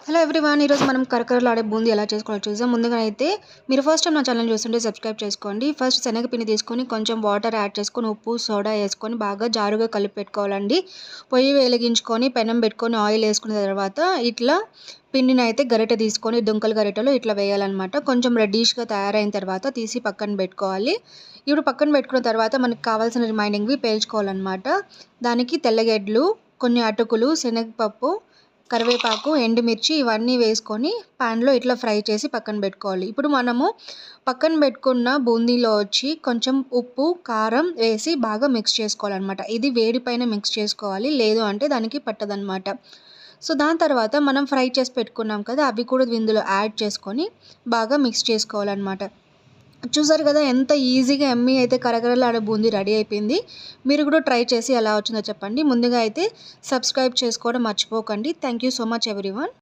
Hello everyone, ఈరోజు మనం కరకరలాడే బూందీ ఎలా చేసుకోవాలో చూద్దాం. ముందుగా అయితే మీరు ఫస్ట్ టైం నా ఛానల్ చూస్తుంటే సబ్స్క్రైబ్ చేసుకోండి. ఫస్ట్ శనగపిండి తీసుకొని కొంచెం వాటర్ యాడ్ చేసుకొని ఉప్పు సోడా వేసుకొని బాగా జారుగా కలిపి పెట్టుకోవాలండి. పొయ్యి వెలిగించుకొని పెనం పెట్టుకొని ఆయిల్ వేసుకున్న తర్వాత ఇట్లా పిండిని అయితే గరిటె తీసుకొని దుంకల గరిటెలో ఇట్లా వేయాలన్నమాట. కొంచెం రెడ్డిష్గా తయారైన తర్వాత తీసి పక్కన పెట్టుకోవాలి. ఇప్పుడు పక్కన పెట్టుకున్న తర్వాత మనకు కావాల్సిన రిమైనింగ్వి పేల్చుకోవాలన్నమాట. దానికి తెల్లగడ్డలు, కొన్ని అటుకులు, శనగపప్పు, కరివేపాకు, ఎండుమిర్చి ఇవన్నీ వేసుకొని ప్యాన్లో ఇట్లా ఫ్రై చేసి పక్కన పెట్టుకోవాలి. ఇప్పుడు మనము పక్కన పెట్టుకున్న బూందీలో వచ్చి కొంచెం ఉప్పు, కారం వేసి బాగా మిక్స్ చేసుకోవాలన్నమాట. ఇది వేడి పైన మిక్స్ చేసుకోవాలి, లేదు అంటే దానికి పట్టదనమాట. సో దాని తర్వాత మనం ఫ్రై చేసి పెట్టుకున్నాం కదా, అవి కూడా ఇందులో యాడ్ చేసుకొని బాగా మిక్స్ చేసుకోవాలన్నమాట. చూసారు కదా ఎంత ఈజీగా ఎమ్మీ అయితే కరకరలాడే బూందీ రెడీ అయిపోయింది. మీరు కూడా ట్రై చేసి ఎలా వచ్చిందో చెప్పండి. ముందుగా అయితే సబ్స్క్రైబ్ చేసుకోవడం మర్చిపోకండి. Thank you so much everyone.